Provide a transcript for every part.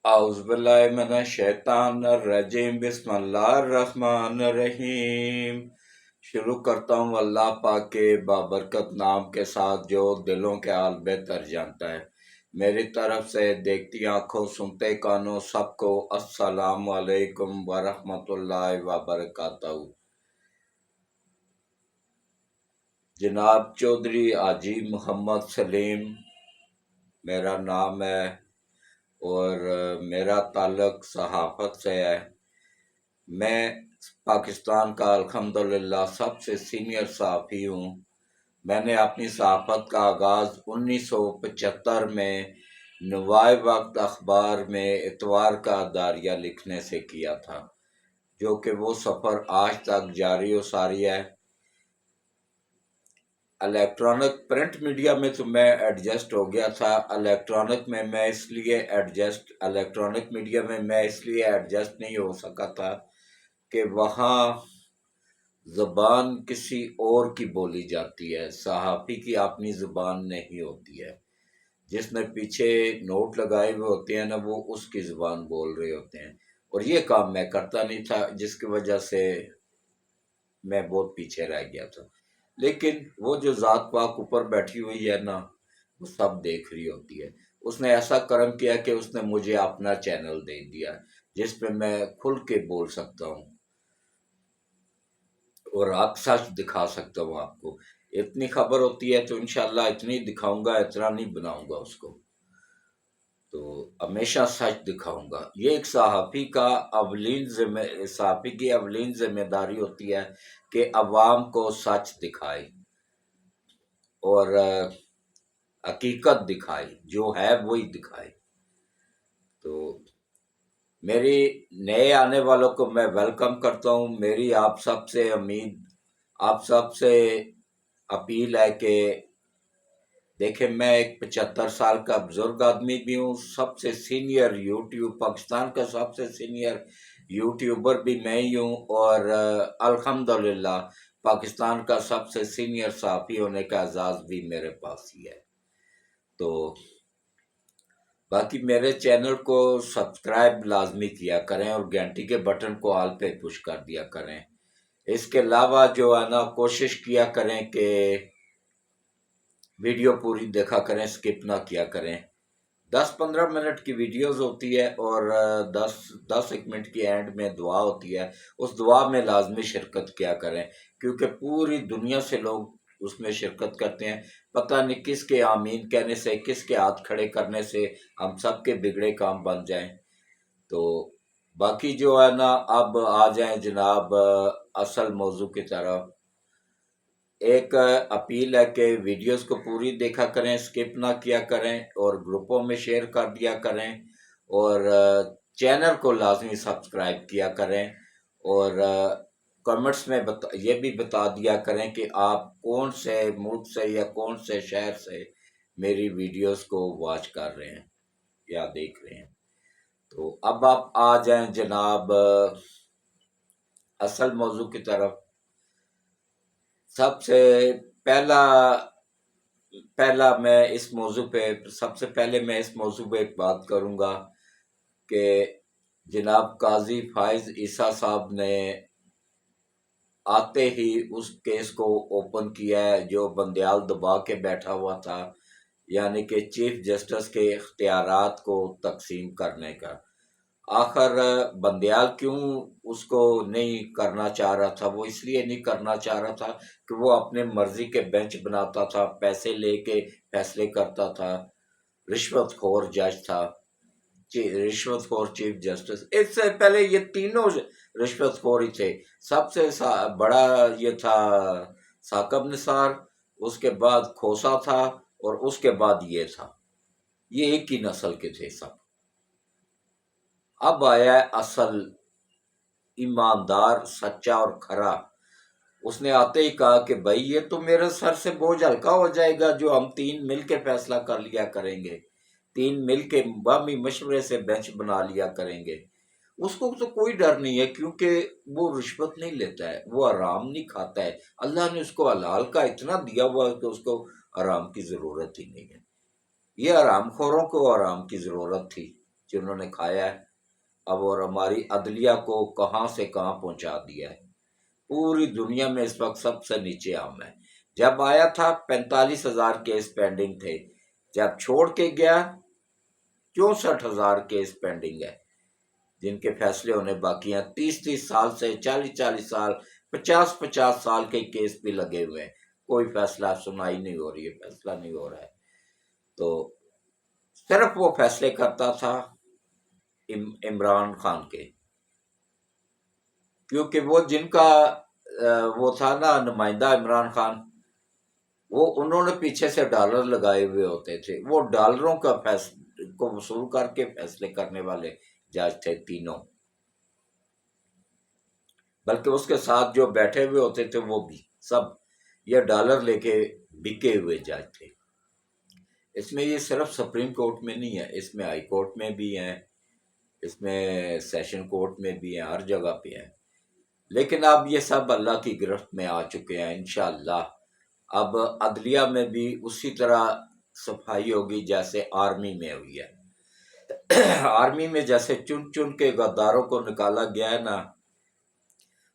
اعوذ باللہ من الشیطان الرجیم بسم اللہ الرحمن الرحیم۔ شروع کرتا ہوں اللہ پاک کے بابرکت نام کے ساتھ جو دلوں کے حال بہتر جانتا ہے۔ میری طرف سے دیکھتی آنکھوں سنتے کانوں سب کو السلام علیکم ورحمۃ اللہ وبرکاتہ۔ جناب چودھری حاجی محمد سلیم میرا نام ہے اور میرا تعلق صحافت سے ہے۔ میں پاکستان کا الحمدللہ سب سے سینئر صحافی ہوں۔ میں نے اپنی صحافت کا آغاز 1975 میں نوائے وقت اخبار میں اتوار کا داریہ لکھنے سے کیا تھا، جو کہ وہ سفر آج تک جاری و ساری ہے۔ الیکٹرانک پرنٹ میڈیا میں تو میں ایڈجسٹ ہو گیا تھا، الیکٹرانک میڈیا میں میں اس لیے ایڈجسٹ نہیں ہو سکا تھا کہ وہاں زبان کسی اور کی بولی جاتی ہے، صحافی کی اپنی زبان نہیں ہوتی ہے۔ جس نے پیچھے نوٹ لگائے ہوئے ہوتے ہیں نا، وہ اس کی زبان بول رہے ہوتے ہیں، اور یہ کام میں کرتا نہیں تھا، جس کی وجہ سے میں بہت پیچھے رہ گیا تھا۔ لیکن وہ جو ذات پاک اوپر بیٹھی ہوئی ہے نا، وہ سب دیکھ رہی ہوتی ہے۔ اس نے ایسا کرم کیا کہ اس نے مجھے اپنا چینل دے دیا، جس پہ میں کھل کے بول سکتا ہوں اور آپ سچ دکھا سکتا ہوں آپ کو۔ اتنی خبر ہوتی ہے تو انشاءاللہ اتنی دکھاؤں گا، اتنا نہیں بناؤں گا اس کو، تو ہمیشہ سچ دکھاؤں گا۔ یہ ایک صحافی کی اولین ذمہ داری ہوتی ہے کہ عوام کو سچ دکھائے اور حقیقت دکھائے، جو ہے وہی دکھائے۔ تو میری نئے آنے والوں کو میں ویلکم کرتا ہوں۔ میری آپ سب سے اپیل ہے کہ دیکھیں، میں ایک 75 سال کا بزرگ آدمی بھی ہوں، سب سے سینئر پاکستان کا سب سے سینئر یوٹیوبر بھی میں ہی ہوں، اور الحمدللہ پاکستان کا سب سے سینئر صحافی ہونے کا اعزاز بھی میرے پاس ہی ہے۔ تو باقی میرے چینل کو سبسکرائب لازمی کیا کریں اور گھنٹی کے بٹن کو آل پہ پش کر دیا کریں۔ اس کے علاوہ جو ہے نا، کوشش کیا کریں کہ ویڈیو پوری دیکھا کریں، سکپ نہ کیا کریں۔ 10-15 منٹ کی ویڈیوز ہوتی ہے اور 10 منٹ کی اینڈ میں دعا ہوتی ہے، اس دعا میں لازمی شرکت کیا کریں، کیونکہ پوری دنیا سے لوگ اس میں شرکت کرتے ہیں۔ پتہ نہیں کس کے آمین کہنے سے، کس کے ہاتھ کھڑے کرنے سے ہم سب کے بگڑے کام بن جائیں۔ تو باقی جو ہے نا، اب آ جائیں جناب اصل موضوع کی طرف۔ ایک اپیل ہے کہ ویڈیوز کو پوری دیکھا کریں، سکپ نہ کیا کریں، اور گروپوں میں شیئر کر دیا کریں، اور چینل کو لازمی سبسکرائب کیا کریں، اور کمنٹس میں یہ بھی بتا دیا کریں کہ آپ کون سے ملک سے یا کون سے شہر سے میری ویڈیوز کو واچ کر رہے ہیں یا دیکھ رہے ہیں۔ تو اب آپ آ جائیں جناب اصل موضوع کی طرف۔ سب سے پہلے میں اس موضوع پہ ایک بات کروں گا کہ جناب قاضی فائز عیسیٰ صاحب نے آتے ہی اس کیس کو اوپن کیا ہے جو بندیال دبا کے بیٹھا ہوا تھا، یعنی کہ چیف جسٹس کے اختیارات کو تقسیم کرنے کا۔ آخر بندیال کیوں اس کو نہیں کرنا چاہ رہا تھا؟ وہ اس لیے نہیں کرنا چاہ رہا تھا کہ وہ اپنے مرضی کے بینچ بناتا تھا، پیسے لے کے فیصلے کرتا تھا، رشوت خور جج تھا، رشوت خور چیف جسٹس۔ اس سے پہلے یہ تینوں رشوت خور ہی تھے۔ سب سے بڑا یہ تھا ثاقب نثار، اس کے بعد کھوسا تھا، اور اس کے بعد یہ تھا۔ یہ ایک ہی نسل کے تھے سب۔ اب آیا ہے اصل ایماندار، سچا اور کھرا۔ اس نے آتے ہی کہا کہ بھائی یہ تو میرے سر سے بوجھ ہلکا ہو جائے گا جو ہم 3 مل کے فیصلہ کر لیا کریں گے، 3 مل کے باہمی مشورے سے بینچ بنا لیا کریں گے۔ اس کو تو کوئی ڈر نہیں ہے، کیونکہ وہ رشوت نہیں لیتا ہے، وہ حرام نہیں کھاتا ہے۔ اللہ نے اس کو حلال کا اتنا دیا ہوا ہے کہ اس کو حرام کی ضرورت ہی نہیں ہے۔ یہ حرام خوروں کو حرام کی ضرورت تھی۔ جنہوں نے کھایا ہے اب، اور ہماری عدلیہ کو کہاں سے کہاں پہنچا دیا ہے۔ پوری دنیا میں اس وقت سب سے نیچے عام ہے۔ جب آیا تھا 45,000 کیس پینڈنگ تھے، جب چھوڑ کے گیا 64,000 کیس پینڈنگ ہے جن کے فیصلے ہونے باقی ہیں۔ 30 سال سے 40 سال 50 سال کے کیس بھی لگے ہوئے ہیں، کوئی فیصلہ سنائی نہیں ہو رہی ہے، فیصلہ نہیں ہو رہا ہے۔ تو صرف وہ فیصلے کرتا تھا عمران خان کے، کیونکہ وہ جن کا وہ تھا نا نمائندہ عمران خان، وہ انہوں نے پیچھے سے ڈالر لگائے ہوئے ہوتے تھے، وہ ڈالروں کا کو وصول کر کے فیصلے کرنے والے جج تھے تینوں، بلکہ اس کے ساتھ جو بیٹھے ہوئے ہوتے تھے وہ بھی سب یہ ڈالر لے کے بکے ہوئے جج تھے۔ اس میں یہ صرف سپریم کورٹ میں نہیں ہے، اس میں ہائی کورٹ میں بھی ہیں، اس میں سیشن کورٹ میں بھی ہیں، ہر جگہ پہ ہیں۔ لیکن اب یہ سب اللہ کی گرفت میں آ چکے ہیں انشاءاللہ۔ اب عدلیہ میں بھی اسی طرح صفائی ہوگی جیسے آرمی میں ہوئی ہے۔ آرمی میں جیسے چن چن کے غداروں کو نکالا گیا ہے نا،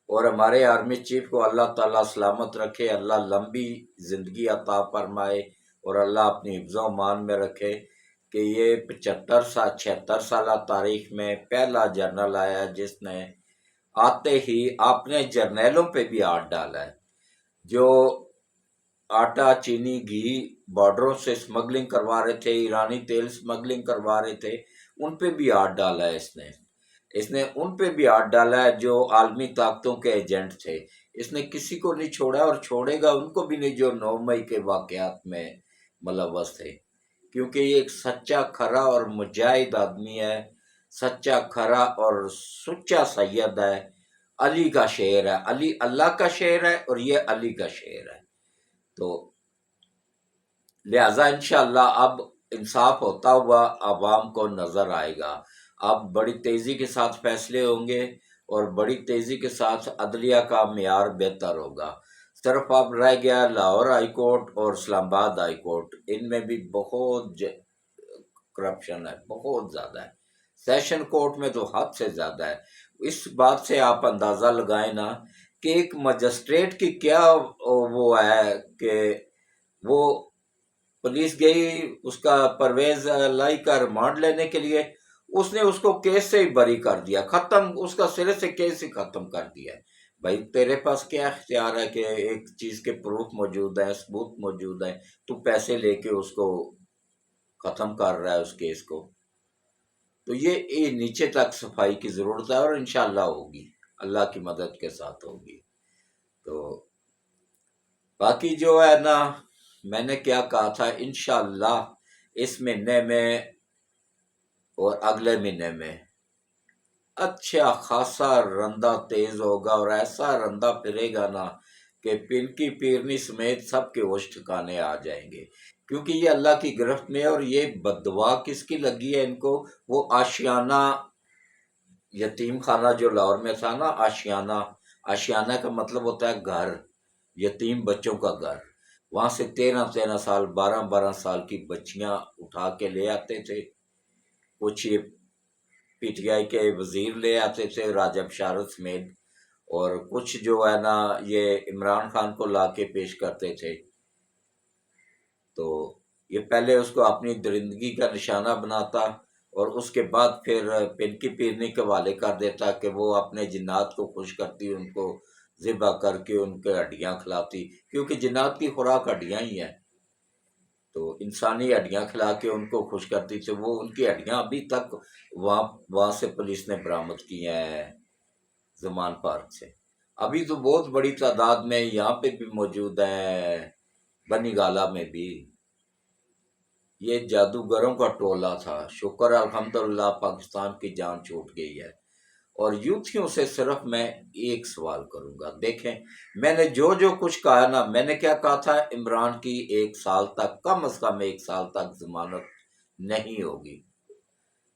اور ہمارے آرمی چیف کو اللہ تعالیٰ سلامت رکھے، اللہ لمبی زندگی عطا فرمائے، اور اللہ اپنی حفظ و امان میں رکھے کہ یہ 76 سالہ تاریخ میں پہلا جنرل آیا جس نے آتے ہی اپنے جرنیلوں پہ بھی ہاتھ ڈالا ہے، جو آٹا چینی گھی بارڈروں سے سمگلنگ کروا رہے تھے، ایرانی تیل سمگلنگ کروا رہے تھے، ان پہ بھی ہاتھ ڈالا ہے اس نے ان پہ بھی ہاتھ ڈالا ہے جو عالمی طاقتوں کے ایجنٹ تھے۔ اس نے کسی کو نہیں چھوڑا اور چھوڑے گا ان کو بھی نہیں جو 9 مئی کے واقعات میں ملوث تھے، کیونکہ یہ ایک سچا کھرا اور مجاہد آدمی ہے، سچا کھرا اور سچا سید ہے، علی کا شعر ہے، علی اللہ کا شعر ہے اور یہ علی کا شعر ہے۔ تو لہذا انشاءاللہ اب انصاف ہوتا ہوا عوام کو نظر آئے گا، اب بڑی تیزی کے ساتھ فیصلے ہوں گے اور بڑی تیزی کے ساتھ عدلیہ کا معیار بہتر ہوگا۔ صرف اب رہ گیا لاہور ہائی کورٹ اور اسلام آباد ہائی کورٹ، ان میں بھی بہت کرپشن ہے، بہت زیادہ ہے۔ سیشن کورٹ میں تو حد سے زیادہ ہے۔ اس بات سے آپ اندازہ لگائیں نا کہ ایک مجسٹریٹ کی کیا وہ ہے کہ وہ پولیس گئی اس کا پرویز لائی کا ریمانڈ لینے کے لیے، اس نے اس کو کیس سے ہی بری کر دیا، ختم، اس کا سرے سے کیس ہی ختم کر دیا۔ بھائی تیرے پاس کیا اختیار ہے کہ ایک چیز کے پروف موجود ہیں، ثبوت موجود ہیں، تو پیسے لے کے اس کو ختم کر رہا ہے اس کیس کو؟ تو یہ نیچے تک صفائی کی ضرورت ہے، اور انشاءاللہ ہوگی، اللہ کی مدد کے ساتھ ہوگی۔ تو باقی جو ہے نا، میں نے کیا کہا تھا، انشاءاللہ اس مہینے میں اور اگلے مہینے میں اچھا خاصا رندہ تیز ہوگا، اور ایسا رندہ پھرے گا نا کہ پنکی پیرنی سمیت سب کے ہوش ٹھکانے آ جائیں گے، کیونکہ یہ اللہ کی گرفت میں ہے۔ اور یہ بددعا کس کی لگی ہے ان کو؟ وہ آشیانہ یتیم خانہ جو لاہور میں تھا نا، آشیانہ کا مطلب ہوتا ہے گھر، یتیم بچوں کا گھر، وہاں سے 13 سال 12 سال کی بچیاں اٹھا کے لے آتے تھے، کچھ یہ پی ٹی آئی کے وزیر لے آتے تھے راجہ بشارت سمیت، اور کچھ جو ہے نا یہ عمران خان کو لا کے پیش کرتے تھے۔ تو یہ پہلے اس کو اپنی درندگی کا نشانہ بناتا، اور اس کے بعد پھر پنکی پیرنی کے حوالے کر دیتا کہ وہ اپنے جنات کو خوش کرتی، ان کو ذبح کر کے ان کے ہڈیاں کھلاتی، کیونکہ جنات کی خوراک ہڈیاں ہی ہیں، تو انسانی ہڈیاں کھلا کے ان کو خوش کرتی تھی۔ وہ ان کی ہڈیاں ابھی تک وہاں سے پولیس نے برآمد کی ہیں، زمان پارک سے، ابھی تو بہت بڑی تعداد میں یہاں پہ بھی موجود ہیں، بنی گالہ میں بھی۔ یہ جادوگروں کا ٹولہ تھا، شکر الحمدللہ پاکستان کی جان چھوٹ گئی ہے۔ اور یوتھیوں سے صرف میں ایک سوال کروں گا، دیکھیں میں نے جو کچھ کہا نا، میں نے کیا کہا تھا، عمران کی 1 سال تک، کم از کم 1 سال تک ضمانت نہیں ہوگی،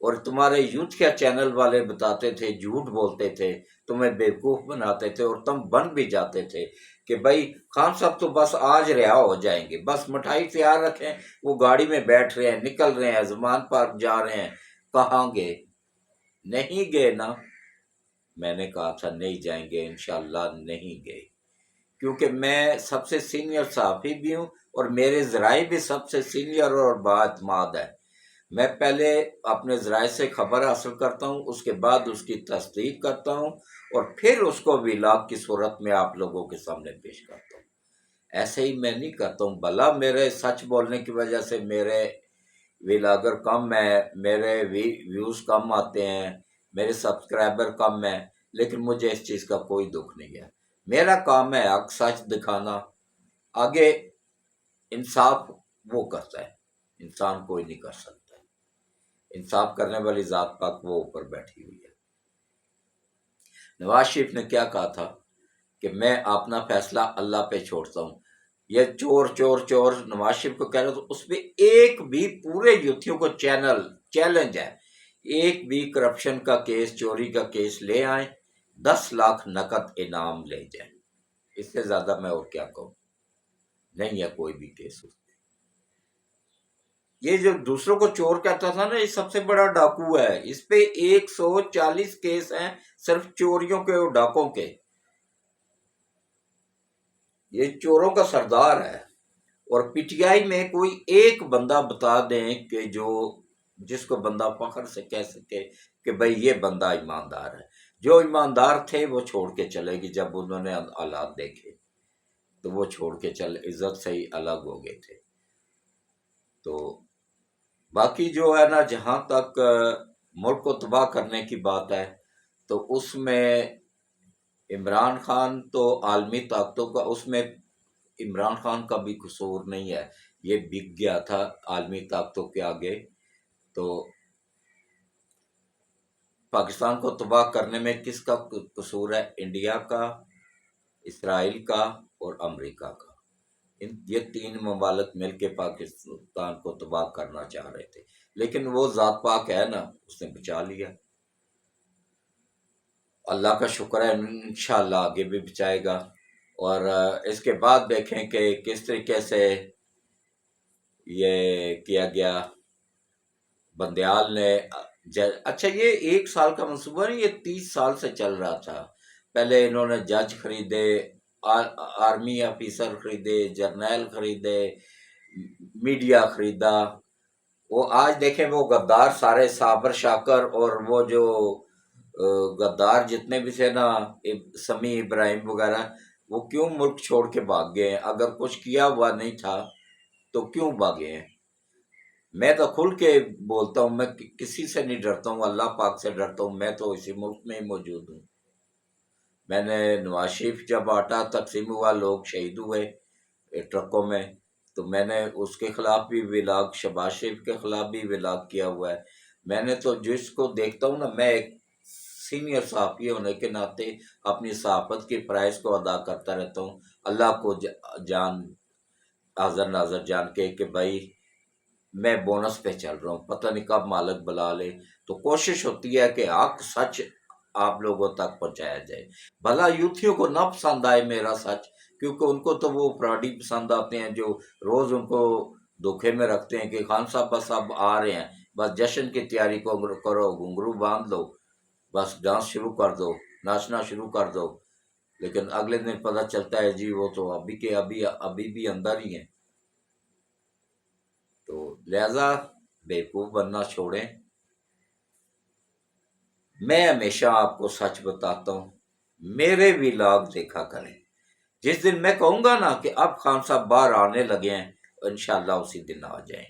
اور تمہارے یوتھ کیا چینل والے بتاتے تھے، جھوٹ بولتے تھے، تمہیں بیوقوف بناتے تھے، اور تم بن بھی جاتے تھے کہ بھائی خان صاحب تو بس آج رہا ہو جائیں گے، بس مٹھائی تیار رکھیں، وہ گاڑی میں بیٹھ رہے ہیں، نکل رہے ہیں، زمان پارک جا رہے ہیں، کہاں گئے؟ نہیں گئے نا؟ میں نے کہا تھا نہیں جائیں گے، انشاءاللہ نہیں گئے، کیونکہ میں سب سے سینئر صحافی بھی ہوں اور میرے ذرائع بھی سب سے سینئر اور بااعتماد ہے۔ میں پہلے اپنے ذرائع سے خبر حاصل کرتا ہوں، اس کے بعد اس کی تصدیق کرتا ہوں اور پھر اس کو ویلاگ کی صورت میں آپ لوگوں کے سامنے پیش کرتا ہوں۔ ایسے ہی میں نہیں کرتا ہوں، بھلا میرے سچ بولنے کی وجہ سے میرے ویلاگر کم ہیں، میرے ویوز کم آتے ہیں، میرے سبسکرائبر کم ہیں، لیکن مجھے اس چیز کا کوئی دکھ نہیں ہے۔ میرا کام ہے حق سچ دکھانا، آگے انصاف وہ کرتا ہے، انسان کوئی نہیں کر سکتا، انصاف کرنے والی ذات پاک وہ اوپر بیٹھی ہوئی ہے۔ نواز شریف نے کیا کہا تھا کہ میں اپنا فیصلہ اللہ پہ چھوڑتا ہوں، یہ چور چور چور نواز شریف کو کہہ رہے تو اس میں ایک بھی پورے یوتھیوں کو چیلنج ہے، ایک بھی کرپشن کا کیس، چوری کا کیس لے آئیں، 10 لاکھ نقد انعام لے جائیں، اس سے زیادہ میں اور کیا کہوں، نہیں ہے کوئی بھی کیس اس میں۔ یہ جو دوسروں کو چور کہتا تھا نا، یہ سب سے بڑا ڈاکو ہے، اس پہ 140 کیس ہیں صرف چوریوں کے اور ڈاکوں کے، یہ چوروں کا سردار ہے۔ اور پی ٹی آئی میں کوئی ایک بندہ بتا دیں کہ جس کو بندہ فخر سے کہہ سکے کہ بھئی یہ بندہ ایماندار ہے۔ جو ایماندار تھے وہ چھوڑ کے چلے گی، جب انہوں نے حالات دیکھے تو وہ چھوڑ کے عزت سے ہی الگ ہو گئے تھے۔ تو باقی جو ہے نا، جہاں تک ملک کو تباہ کرنے کی بات ہے تو اس میں عمران خان تو عالمی طاقتوں کا، اس میں عمران خان کا بھی قصور نہیں ہے، یہ بک گیا تھا عالمی طاقتوں کے آگے۔ تو پاکستان کو تباہ کرنے میں کس کا قصور ہے؟ انڈیا کا، اسرائیل کا اور امریکہ کا۔ یہ 3 ممالک مل کے پاکستان کو تباہ کرنا چاہ رہے تھے، لیکن وہ ذات پاک ہے نا، اس نے بچا لیا۔ اللہ کا شکر ہے، انشاءاللہ آگے بھی بچائے گا۔ اور اس کے بعد دیکھیں کہ کس طریقے سے یہ کیا گیا۔ بندیال نے اچھا، یہ 1 سال کا منصوبہ نہیں، یہ 30 سال سے چل رہا تھا۔ پہلے انہوں نے جج خریدے، آرمی آفیسر خریدے، جرنیل خریدے، میڈیا خریدا۔ وہ آج دیکھیں وہ غدار سارے، صابر شاکر اور وہ جو غدار جتنے بھی تھے نا، سمیع ابراہیم وغیرہ، وہ کیوں ملک چھوڑ کے بھاگ گئے ہیں؟ اگر کچھ کیا ہوا نہیں تھا تو کیوں بھاگے ہیں؟ میں تو کھل کے بولتا ہوں، میں کسی سے نہیں ڈرتا ہوں، اللہ پاک سے ڈرتا ہوں، میں تو اسی ملک میں ہی موجود ہوں۔ میں نے نواز شریف جب آٹا تقسیم ہوا، لوگ شہید ہوئے ٹرکوں میں، تو میں نے اس کے خلاف بھی ولاگ، شہباز شریف کے خلاف بھی ولاگ کیا ہوا ہے۔ میں نے تو جس کو دیکھتا ہوں نا، میں ایک سینئر صحافی ہونے کے ناطے اپنی صحافت کے فرائض کو ادا کرتا رہتا ہوں، اللہ کو جان حاضر ناظر جان کے کہ بھائی میں بونس پہ چل رہا ہوں، پتہ نہیں کب مالک بلا لے، تو کوشش ہوتی ہے کہ حق سچ آپ لوگوں تک پہنچایا جائے۔ بھلا یوتھیوں کو نہ پسند آئے میرا سچ، کیونکہ ان کو تو وہ پراڈی پسند آتے ہیں جو روز ان کو دھوکے میں رکھتے ہیں کہ خان صاحب بس اب آ رہے ہیں، بس جشن کی تیاری کو کرو، گھنگرو باندھ لو، بس ڈانس شروع کر دو، ناچنا شروع کر دو، لیکن اگلے دن پتہ چلتا ہے جی وہ تو ابھی بھی اندر ہی ہیں۔ تو لہذا بیوقوف بننا چھوڑیں۔ میں ہمیشہ آپ کو سچ بتاتا ہوں، میرے ولاگ دیکھا کریں، جس دن میں کہوں گا نا کہ اب خان صاحب باہر آنے لگے ہیں، انشاءاللہ اسی دن آ جائیں،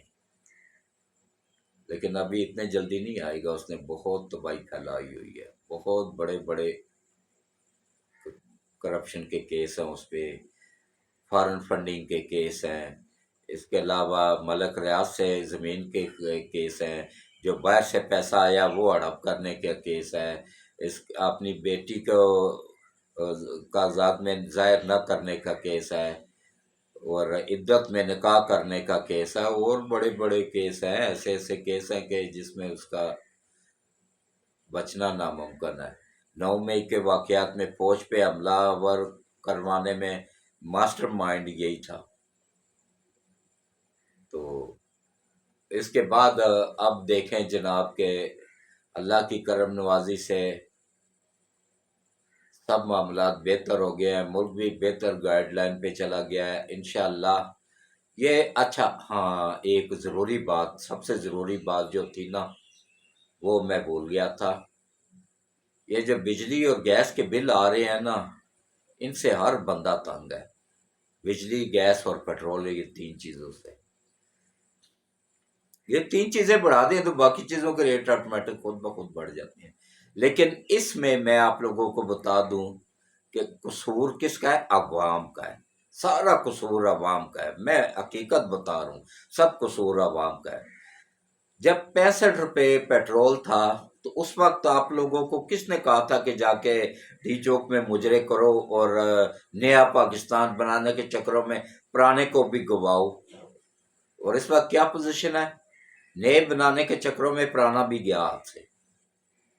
لیکن ابھی اتنے جلدی نہیں آئے گا۔ اس نے بہت تباہی پھیلائی ہوئی ہے، بہت بڑے بڑے کرپشن کے کیس ہیں اس پہ، فارن فنڈنگ کے کیس ہیں، اس کے علاوہ ملک ریاض سے زمین کے کیس ہیں، جو باہر سے پیسہ آیا وہ ہڑپ کرنے کا کیس ہے، اپنی بیٹی کو کاغذات میں ظاہر نہ کرنے کا کیس ہے، اور عدت میں نکاح کرنے کا کیس ہے، اور بڑے بڑے کیس ہیں، ایسے ایسے کیس ہیں کہ جس میں اس کا بچنا ناممکن ہے۔ 9 مئی کے واقعات میں فوج پہ حملہ آور کروانے میں ماسٹر مائنڈ یہی تھا۔ تو اس کے بعد اب دیکھیں جناب کہ اللہ کی کرم نوازی سے سب معاملات بہتر ہو گئے ہیں، ملک بھی بہتر گائیڈ لائن پہ چلا گیا ہے انشاءاللہ۔ یہ اچھا ہاں، ایک ضروری بات، سب سے ضروری بات جو تھی نا وہ میں بھول گیا تھا۔ یہ جو بجلی اور گیس کے بل آ رہے ہیں نا، ان سے ہر بندہ تنگ ہے، بجلی، گیس اور پیٹرول، یہ تین چیزوں سے۔ یہ تین چیزیں بڑھا دیں تو باقی چیزوں کے ریٹ آٹومیٹک خود بخود بڑھ جاتے ہیں۔ لیکن اس میں آپ لوگوں کو بتا دوں کہ قصور کس کا ہے؟ عوام کا ہے، سارا قصور عوام کا ہے، میں حقیقت بتا رہا ہوں، سب قصور عوام کا ہے۔ جب 65 روپے پیٹرول تھا تو اس وقت آپ لوگوں کو کس نے کہا تھا کہ جا کے ڈی چوک میں مجرے کرو اور نیا پاکستان بنانے کے چکروں میں پرانے کو بھی گواؤ؟ اور اس وقت کیا پوزیشن ہے؟ نئے بنانے کے چکروں میں پرانا بھی گیا ہاتھ سے۔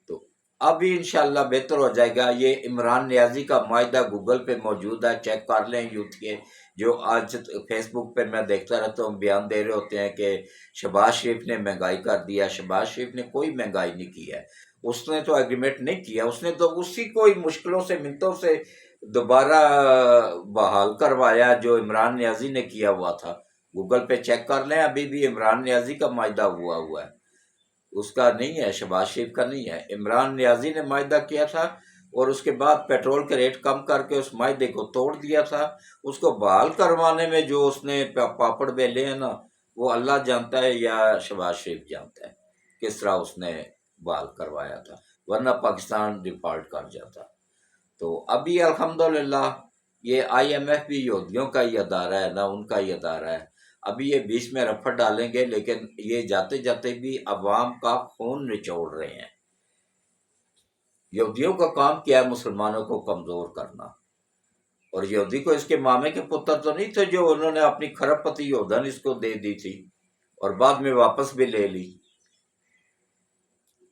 تو ابھی انشاءاللہ بہتر ہو جائے گا۔ یہ عمران نیازی کا معاہدہ گوگل پہ موجود ہے، چیک کر لیں یوتھ کے، جو آج فیس بک پہ میں دیکھتا رہتا ہوں بیان دے رہے ہوتے ہیں کہ شہباز شریف نے مہنگائی کر دیا۔ شہباز شریف نے کوئی مہنگائی نہیں کی ہے، اس نے تو ایگریمنٹ نہیں کیا، اس نے تو اسی کو ہی مشکلوں سے منتوں سے دوبارہ بحال کروایا جو عمران نیازی نے کیا ہوا تھا۔ گوگل پہ چیک کر لیں، ابھی بھی عمران نیازی کا معاہدہ ہوا ہے، اس کا نہیں ہے، شہباز شریف کا نہیں ہے۔ عمران نیازی نے معاہدہ کیا تھا اور اس کے بعد پیٹرول کے ریٹ کم کر کے اس معاہدے کو توڑ دیا تھا۔ اس کو بحال کروانے میں جو اس نے پاپڑ بیلے ہیں نا، وہ اللہ جانتا ہے یا شہباز شریف جانتا ہے کس طرح اس نے بحال کروایا تھا، ورنہ پاکستان ڈیفالٹ کر جاتا۔ تو ابھی الحمدللہ یہ آئی ایم ایف بھی یہودیوں کا ہی ادارہ ہے، نہ ان کا ہی ادارہ ہے۔ ابھی یہ بیچ میں رفڑ ڈالیں گے، لیکن یہ جاتے جاتے بھی عوام کا خون نچوڑ رہے ہیں۔ یہودیوں کا کام کیا ہے؟ مسلمانوں کو کمزور کرنا۔ اور یہودی کو اس کے مامے کے پتر تو نہیں تھے جو انہوں نے اپنی کھرب پتی یہودن اس کو دے دی تھی اور بعد میں واپس بھی لے لی؟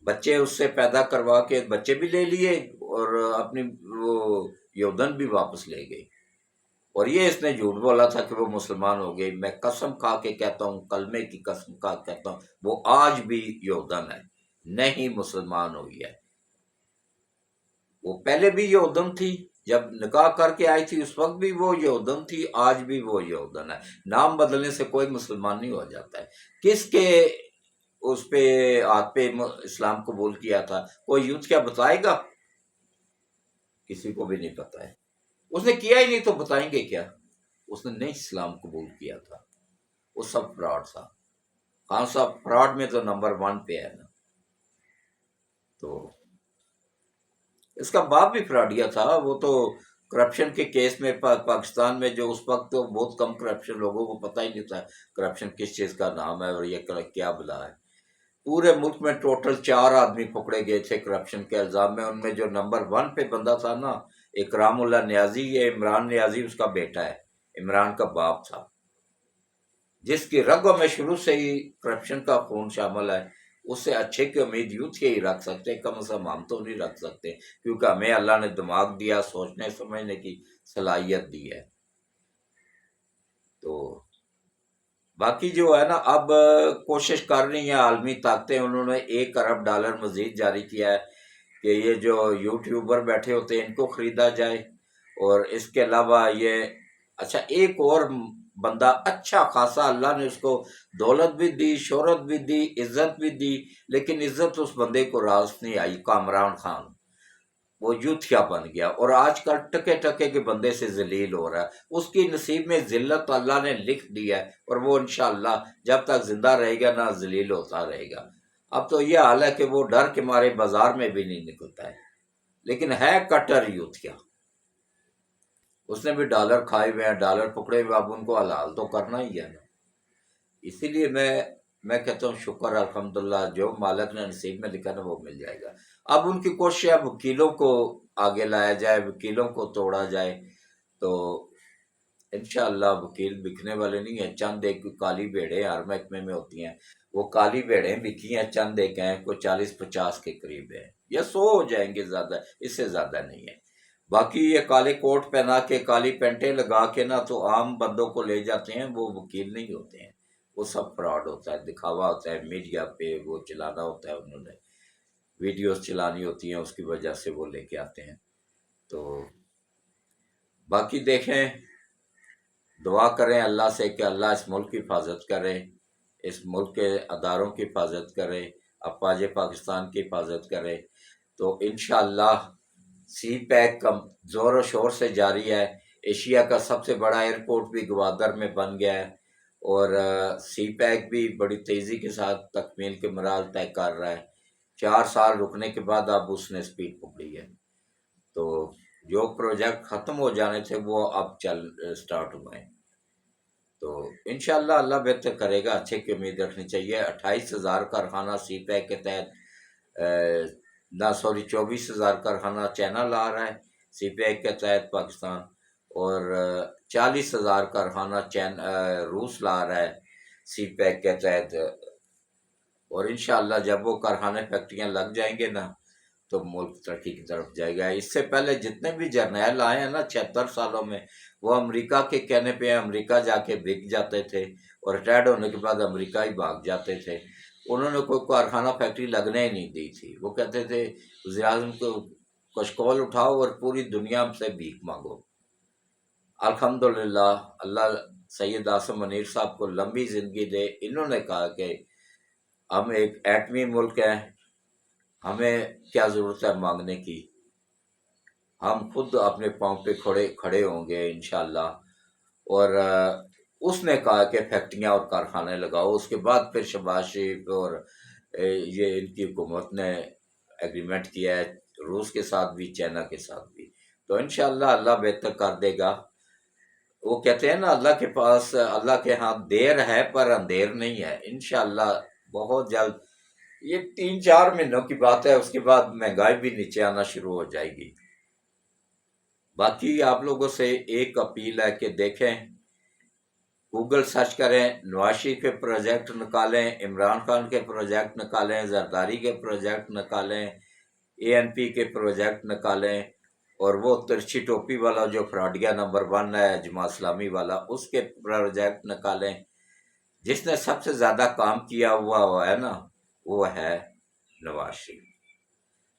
بچے اس سے پیدا کروا کے بچے بھی لے لیے اور اپنی وہ یودن بھی واپس لے گئے۔ اور یہ اس نے جھوٹ بولا تھا کہ وہ مسلمان ہو گئی۔ میں قسم کھا کے کہتا ہوں، کلمے کی قسم کھا کے کہتا ہوں، وہ آج بھی یودن ہے، نہیں مسلمان ہوئی ہے۔ وہ پہلے بھی یودن تھی، جب نکاح کر کے آئی تھی اس وقت بھی وہ یودن تھی، آج بھی وہ یودن ہے۔ نام بدلنے سے کوئی مسلمان نہیں ہو جاتا ہے۔ کس کے اس پہ ہاتھ پہ اسلام قبول کیا تھا؟ کوئی یوتھ کیا بتائے گا؟ کسی کو بھی نہیں پتا ہے۔ اس نے کیا ہی نہیں تو بتائیں گے کیا؟ اس نے نہیں اسلام قبول کیا تھا، وہ سب فراڈ تھا۔ خان صاحب فراڈ میں تو نمبر 1 پہ ہے نا۔ تو اس کا باپ بھی فراڈیا تھا، وہ تو کرپشن کے کیس میں پاکستان میں جو اس وقت تو بہت کم کرپشن، لوگوں کو پتہ ہی نہیں تھا کرپشن کس چیز کا نام ہے اور یہ کیا بلا ہے۔ پورے ملک میں ٹوٹل 4 آدمی پکڑے گئے تھے کرپشن کے الزام میں، ان میں جو نمبر 1 پہ بندہ تھا نا، اکرام اللہ نیازی، یہ عمران نیازی اس کا بیٹا ہے، عمران کا باپ تھا، جس کی رگوں میں شروع سے ہی کرپشن کا خون شامل ہے۔ اس سے اچھے کی امید یوتھ کے ہی رکھ سکتے، کم از کم ہم تو نہیں رکھ سکتے، کیونکہ ہمیں اللہ نے دماغ دیا، سوچنے سمجھنے کی صلاحیت دی ہے۔ تو باقی جو ہے نا، اب کوشش کر رہی ہیں عالمی طاقتیں، انہوں نے $1 ارب مزید جاری کیا ہے کہ یہ جو یوٹیوبر بیٹھے ہوتے ہیں ان کو خریدا جائے، اور اس کے علاوہ یہ اچھا ایک اور بندہ اچھا خاصا، اللہ نے اس کو دولت بھی دی، شہرت بھی دی، عزت بھی دی، لیکن عزت اس بندے کو راست نہیں آئی، کامران خان۔ وہ یوتھیا بن گیا اور آج کل ٹکے ٹکے کے بندے سے ذلیل ہو رہا ہے۔ اس کی نصیب میں ذلت اللہ نے لکھ دی ہے، اور وہ انشاءاللہ جب تک زندہ رہے گا نہ ذلیل ہوتا رہے گا۔ اب تو یہ حال ہے کہ وہ ڈر کے مارے بازار میں بھی نہیں نکلتا ہے، لیکن ہے کٹر یوتھیا۔ اس نے بھی ڈالر کھائے ہوئے ہیں، ڈالر پکڑے ہوئے، اب ان کو حلال تو کرنا ہی ہے نا۔ اسی لیے میں کہتا ہوں شکر الحمدللہ، جو مالک نے نصیب میں لکھا نا وہ مل جائے گا۔ اب ان کی کوشش ہے وکیلوں کو آگے لایا جائے، وکیلوں کو توڑا جائے، تو انشاءاللہ وکیل بکنے والے نہیں ہیں۔ چند ایک کالی بھیڑیں ہر محکمے میں ہوتی ہیں، وہ کالی بھیڑیں بکی ہیں، چند ایک ہیں، کوئی 40-50 کے قریب ہیں، یا 100 ہو جائیں گے، زیادہ اس سے زیادہ نہیں ہے۔ باقی یہ کالے کوٹ پہنا کے کالی پینٹیں لگا کے نا تو عام بندوں کو لے جاتے ہیں، وہ وکیل نہیں ہوتے ہیں، وہ سب فراڈ ہوتا ہے، دکھاوا ہوتا ہے، میڈیا پہ وہ چلانا ہوتا ہے، انہوں نے ویڈیوز چلانی ہوتی ہیں، اس کی وجہ سے وہ لے کے آتے ہیں۔ تو باقی دیکھیں، دعا کریں اللہ سے کہ اللہ اس ملک کی حفاظت کرے، اس ملک کے اداروں کی حفاظت کرے، افواج پاکستان کی حفاظت کرے۔ تو انشاءاللہ سی پیک کا زور و شور سے جاری ہے۔ ایشیا کا سب سے بڑا ایئرپورٹ بھی گوادر میں بن گیا ہے، اور سی پیک بھی بڑی تیزی کے ساتھ تکمیل کے مراحل طے کر رہا ہے۔ 4 سال رکنے کے بعد اب اس نے سپیڈ پکڑی ہے۔ تو جو پروجیکٹ ختم ہو جانے تھے وہ اب سٹارٹ ہوئے ہیں۔ تو انشاءاللہ اللہ بہتر کرے گا، اچھے کی امید رکھنی چاہیے۔ 28,000 کارخانہ سی پیک کے تحت 24,000 کارخانہ چائنا لا رہا ہے سی پیک کے تحت پاکستان، اور 40,000 کارخانہ روس لا رہا ہے سی پیک کے تحت۔ اور انشاءاللہ جب وہ کارخانے فیکٹریاں لگ جائیں گے نا تو ملک ترقی کی طرف جائے گا۔ اس سے پہلے جتنے بھی جرنیل آئے ہیں نا 76 سالوں میں، وہ امریکہ کے کہنے پہ امریکہ جا کے بک جاتے تھے، اور ریٹائرڈ ہونے کے بعد امریکہ ہی بھاگ جاتے تھے۔ انہوں نے کوئی کارخانہ فیکٹری لگنے ہی نہیں دی تھی۔ وہ کہتے تھے وزیر اعظم کو کشکول اٹھاؤ اور پوری دنیا سے بھیک مانگو۔ الحمدللہ اللہ سید عاصم منیر صاحب کو لمبی زندگی دے، انہوں نے کہا کہ ہم ایک ایٹمی ملک ہیں، ہمیں کیا ضرورت ہے مانگنے کی، ہم خود اپنے پاؤں پہ کھڑے ہوں گے انشاءاللہ۔ اور اس نے کہا کہ فیکٹریاں اور کارخانے لگاؤ۔ اس کے بعد پھر شہباز شریف اور یہ ان کی حکومت نے ایگریمنٹ کیا ہے، روس کے ساتھ بھی چائنا کے ساتھ بھی۔ تو انشاءاللہ اللہ بہتر کر دے گا۔ وہ کہتے ہیں نا اللہ کے ہاں دیر ہے پر اندھیر نہیں ہے۔ انشاءاللہ بہت جلد، یہ 3-4 مہینوں کی بات ہے، اس کے بعد مہنگائی بھی نیچے آنا شروع ہو جائے گی۔ باقی آپ لوگوں سے ایک اپیل ہے کہ دیکھیں، گوگل سرچ کریں، نواز شریف کے پروجیکٹ نکالیں، عمران خان کے پروجیکٹ نکالیں، زرداری کے پروجیکٹ نکالیں، اے این پی کے پروجیکٹ نکالیں، اور وہ ترچھی ٹوپی والا جو فراڈیا نمبر 1 ہے جماعت اسلامی والا، اس کے پروجیکٹ نکالیں۔ جس نے سب سے زیادہ کام کیا ہوا ہے نا، وہ ہے نواز شریف۔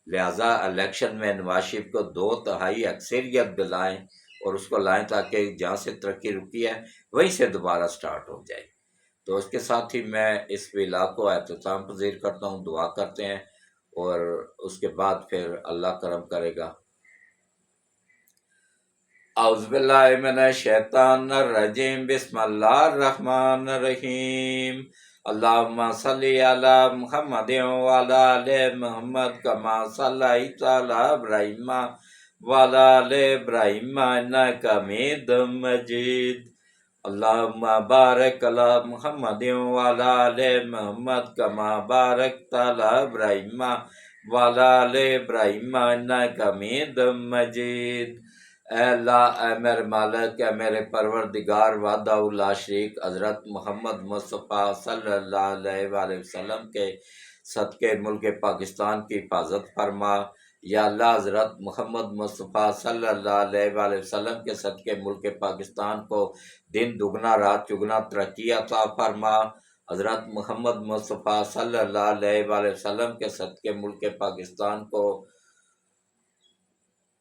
لہٰذا الیکشن میں نواز شریف کو 2/3 اکثریت دلائیں، اور اس کو لائیں تاکہ جہاں سے ترقی رکی ہے وہیں سے دوبارہ سٹارٹ ہو جائے۔ تو اس کے ساتھ ہی میں اس ویلا کو اختتام پذیر کرتا ہوں۔ دعا کرتے ہیں اور اس کے بعد پھر اللہ کرم کرے گا۔ اعوذ باللہ من الشیطان الرجیم، بسم اللہ الرحمن الرحیم۔ اللہم صلی علی محمد وعلی آل محمد کما صلیت علی ابراہیم وعلی آل ابراہیم انک حمید مجید۔ اللہم بارک علی محمد وعلی آل محمد کما بارکت علی ابراہیم وعلی آل ابراہیم انک حمید مجید۔ اے اللہ، اے میرے مالک، اے میرے پروردگار وحدہ لا شریک، حضرت محمد مصطفیٰ صلی اللہ علیہ وآلہ وسلم کے صدقے ملک پاکستان کی حفاظت فرما۔ یا اللہ، حضرت محمد مصطفیٰ صلی اللہ علیہ وآلہ وسلم کے صدقے ملک پاکستان کو دن دگنا رات چگنا ترقی عطا فرما۔ حضرت محمد مصطفیٰ صلی اللہ علیہ وآلہ وسلم کے صدقے ملک پاکستان کو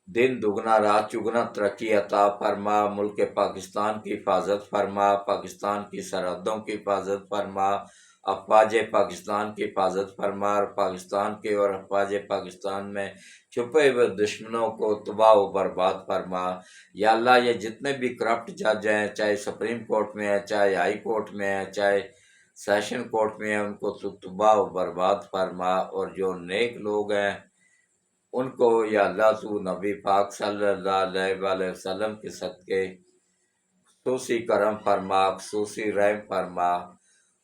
دن دگنا رات چگنا ترقی عطا فرما۔ ملک پاکستان کی حفاظت فرما، پاکستان کی سرحدوں کی حفاظت فرما، افواج پاکستان کی حفاظت فرما، اور پاکستان کے اور افواج پاکستان میں چھپے ہوئے دشمنوں کو تباہ و برباد فرما۔ یا اللہ، یہ جتنے بھی کرپٹ جج ہیں، چاہے سپریم کورٹ میں ہیں، چاہے ہائی کورٹ میں ہیں، چاہے سیشن کورٹ میں ہیں، ان کو تباہ و برباد فرما۔ اور جو نیک لوگ ہیں ان کو یا اللہ تو نبی پاک صلی اللہ علیہ وآلہ وسلم کے صدقے خصوصی کرم فرما، خصوصی رحم فرما۔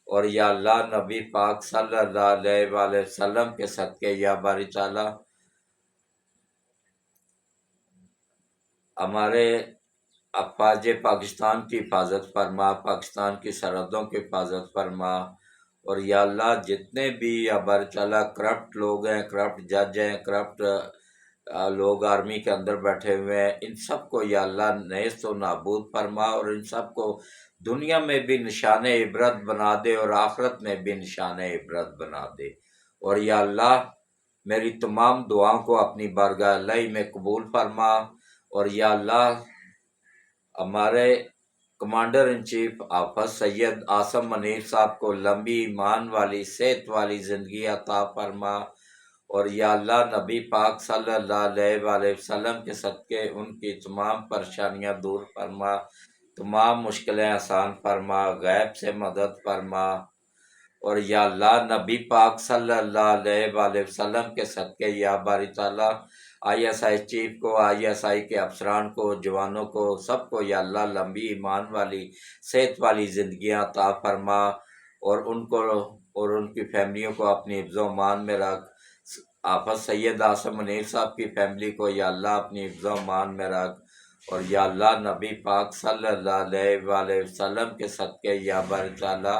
اور یا اللہ، نبی پاک صلی اللہ علیہ وآلہ وسلم کے صدقے یا باری تعالیٰ ہمارے افواج پاکستان کی حفاظت فرما، پاکستان کی سرحدوں کی حفاظت فرما۔ اور یا اللہ، جتنے بھی یا باری تعالیٰ کرپٹ لوگ ہیں، کرپٹ جج ہیں، کرپٹ لوگ آرمی کے اندر بیٹھے ہوئے ہیں، ان سب کو یا اللہ نیست و نابود فرما، اور ان سب کو دنیا میں بھی نشان عبرت بنا دے اور آخرت میں بھی نشان عبرت بنا دے۔ اور یا اللہ میری تمام دعاؤں کو اپنی بارگاہ الہی میں قبول فرما، اور یا اللہ ہمارے کمانڈر ان چیف حافظ سید آصم منیر صاحب کو لمبی ایمان والی صحت والی زندگی عطا فرما، اور یا اللہ نبی پاک صلی اللہ علیہ وآلہ وسلم کے صدقے ان کی تمام پریشانیاں دور فرما، تمام مشکلیں آسان فرما، غیب سے مدد فرما، اور یا اللہ نبی پاک صلی اللہ علیہ وآلہ وسلم کے صدقے یا باری تعالیٰ آئی ایس آئی چیف کو، آئی ایس آئی کے افسران کو، جوانوں کو، سب کو یا اللہ لمبی ایمان والی صحت والی زندگیاں عطا فرما، اور ان کو اور ان کی فیملیوں کو اپنی حفظ و امان میں رکھ۔ حافظ سید آصم منیر صاحب کی فیملی کو یا اللہ اپنی حفظ و امان میں رکھ، اور یا اللہ نبی پاک صلی اللہ علیہ وآلہ وسلم کے صدقے یا باری تعالیٰ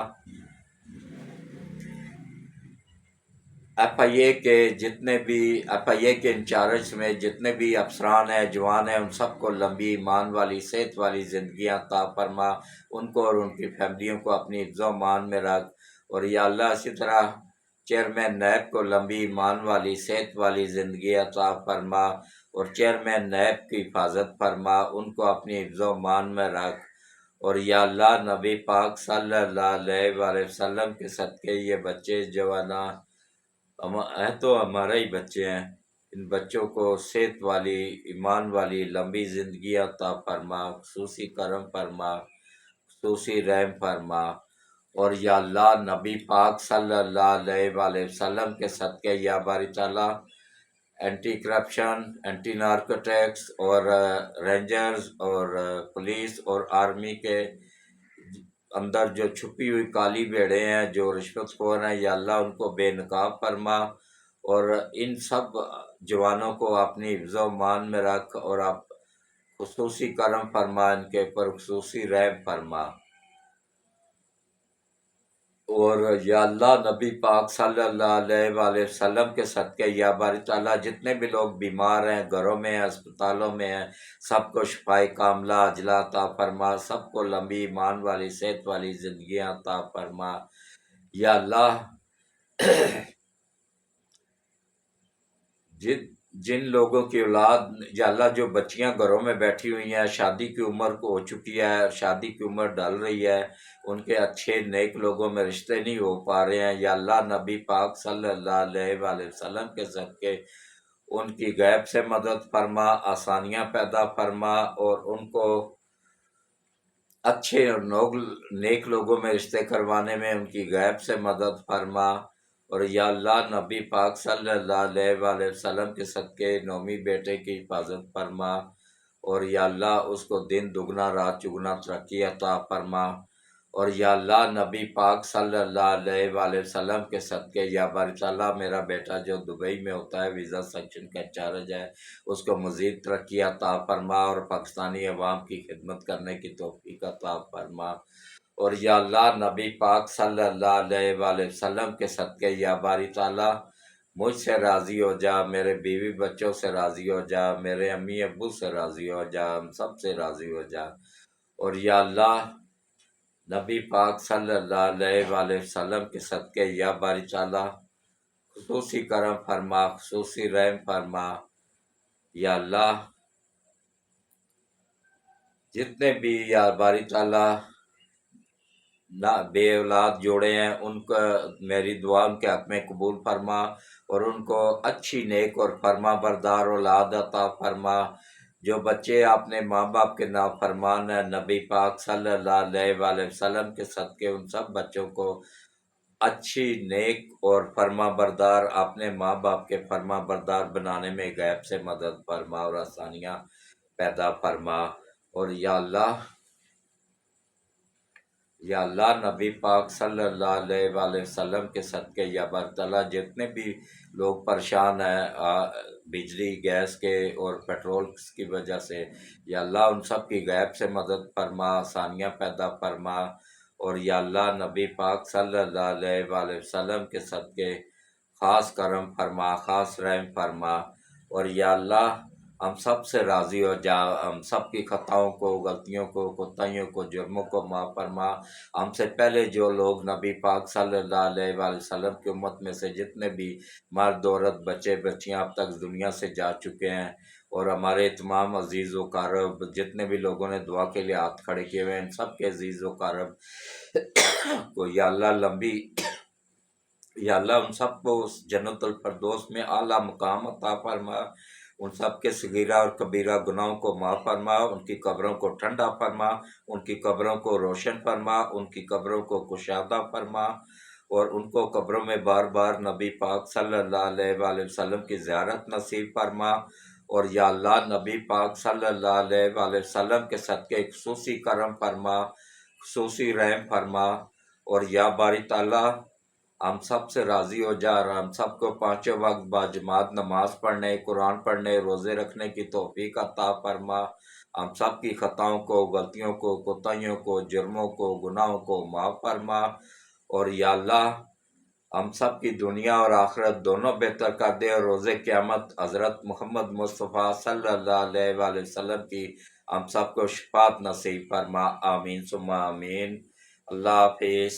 ایف آئی اے کے جتنے بھی ایف آئی اے کے انچارج میں جتنے بھی افسران ہیں، جوان ہیں، ان سب کو لمبی ایمان والی صحت والی زندگیاں عطا فرما، ان کو اور ان کی فیملیوں کو اپنی حفظ و امان میں رکھ، اور یا اللہ اسی طرح چیئرمین نیب کو لمبی ایمان والی صحت والی زندگی عطا فرما، اور چیئرمین نیب کی حفاظت فرما، ان کو اپنی حفظ و امان میں رکھ، اور یا اللہ نبی پاک صلی اللہ علیہ وآلہ وسلم کے صدقے یہ بچے جواناں ہیں تو ہمارے ہی بچے ہیں، ان بچوں کو صحت والی ایمان والی لمبی زندگی عطا فرما، خصوصی کرم فرما، خصوصی رحم فرما، اور یا اللہ نبی پاک صلی اللہ علیہ وآلہ وسلم کے صدقے یا باری تعالیٰ اینٹی کرپشن، اینٹی نارکوٹکس اور رینجرز اور پولیس اور آرمی کے اندر جو چھپی ہوئی کالی بھیڑیں ہیں، جو رشوت خور ہیں، یا اللہ ان کو بے نقاب فرما، اور ان سب جوانوں کو اپنی حفظ و امان میں رکھ، اور آپ خصوصی کرم فرما، ان کے پر خصوصی رحم فرما، اور یا اللہ نبی پاک صلی اللہ علیہ وآلہ وسلم کے صدقے یا باری تعالیٰ جتنے بھی لوگ بیمار ہیں، گھروں میں ہیں، اسپتالوں میں ہیں، سب کو شفائے کاملہ عاجلہ عطا فرما، سب کو لمبی ایمان والی صحت والی زندگیاں عطا فرما، یا اللہ جن لوگوں کی اولاد یا اللہ جو بچیاں گھروں میں بیٹھی ہوئی ہیں، شادی کی عمر کو ہو چکی ہے، شادی کی عمر ڈل رہی ہے، ان کے اچھے نیک لوگوں میں رشتے نہیں ہو پا رہے ہیں، یا اللہ نبی پاک صلی اللہ علیہ وآلہ وسلم کے صدقے ان کی غیب سے مدد فرما، آسانیاں پیدا فرما، اور ان کو اچھے اور نیک لوگوں میں رشتے کروانے میں ان کی غیب سے مدد فرما، اور یا اللہ نبی پاک صلی اللہ علیہ وآلہ وسلم کے صدقے نومی بیٹے کی حفاظت فرما، اور یا اللہ اس کو دن دگنا رات چگنا ترقی عطا فرما، اور یا اللہ نبی پاک صلی اللہ علیہ وآلہ وسلم کے صدقے یا باری تعالیٰ میرا بیٹا جو دبئی میں ہوتا ہے ویزا سیکشن کا انچارج ہے، اس کو مزید ترقی عطا فرما، اور پاکستانی عوام کی خدمت کرنے کی توفیق عطا فرما، اور یا اللہ نبی پاک صلی اللہ علیہ وآلہ وسلم کے صدقے یا باری تعالیٰ مجھ سے راضی ہو جا، میرے بیوی بچوں سے راضی ہو جا، میرے امی ابو سے راضی ہو جا، ہم سب سے راضی ہو جا، اور یا اللہ نبی پاک صلی اللہ علیہ وآلہ وسلم کے صدقے یا باری تعالیٰ خصوصی کرم فرما، خصوصی رحم فرما، یا اللہ جتنے بھی یا باری تعالیٰ نہ بے اولاد جوڑے ہیں ان کا میری دعا ان کے حق میں قبول فرما، اور ان کو اچھی نیک اور فرما بردار اولاد عطا فرما، جو بچے اپنے ماں باپ کے نافرمان ہیں، نبی پاک صلی اللہ علیہ وآلہ وسلم کے صدقے ان سب بچوں کو اچھی نیک اور فرما بردار اپنے ماں باپ کے فرما بردار بنانے میں غیب سے مدد فرما اور آسانیاں پیدا فرما، اور یا اللہ نبی پاک صلی اللہ علیہ وآلہ وسلم کے صدقے یا برطلہ جتنے بھی لوگ پریشان ہیں بجلی گیس کے اور پیٹرول کی وجہ سے، یا اللہ ان سب کی غیب سے مدد فرما، آسانیاں پیدا فرما، اور یا اللہ نبی پاک صلی اللہ علیہ وآلہ وسلم کے صدقے خاص کرم فرما، خاص رحم فرما، اور یا اللہ ہم سب سے راضی ہو جا، ہم سب کی خطاؤں کو، غلطیوں کو، کوتاہیوں کو، جرموں کو معاف فرما۔ ہم سے پہلے جو لوگ نبی پاک صلی اللہ علیہ وآلہ وسلم کی امت میں سے جتنے بھی مرد عورت بچے بچیاں اب تک دنیا سے جا چکے ہیں، اور ہمارے تمام عزیز و قارب جتنے بھی لوگوں نے دعا کے لیے ہاتھ کھڑے کیے ہوئے ہیں، ان سب کے عزیز و قارب کو یا اللہ لمبی، یا اللہ ان سب کو اس جنت الفردوس میں اعلیٰ مقام عطا فرما، ان سب کے صغیرہ اور کبیرہ گناہوں کو معاف فرما، ان کی قبروں کو ٹھنڈا فرما، ان کی قبروں کو روشن فرما، ان کی قبروں کو کشادہ فرما، اور ان کو قبروں میں بار بار نبی پاک صلی اللہ علیہ وآلہ وسلم کی زیارت نصیب فرما، اور یا اللہ نبی پاک صلی اللہ علیہ وآلہ وسلم کے صدقے خصوصی کرم فرما، خصوصی رحم فرما، اور یا باری تعالیٰ ہم سب سے راضی ہو جا، اور ہم سب کو پانچوں وقت باجماعت نماز پڑھنے، قرآن پڑھنے، روزے رکھنے کی توفیق عطا فرما، ہم سب کی خطاؤں کو، غلطیوں کو، کوتاہیوں کو، جرموں کو، گناہوں کو معاف فرما، اور یا اللہ ہم سب کی دنیا اور آخرت دونوں بہتر کر دے، اور روز قیامت حضرت محمد مصطفیٰ صلی اللہ علیہ وآلہ وسلم کی ہم سب کو شفاعت نصیب فرما، آمین ثم آمین۔ اللہ حافظ۔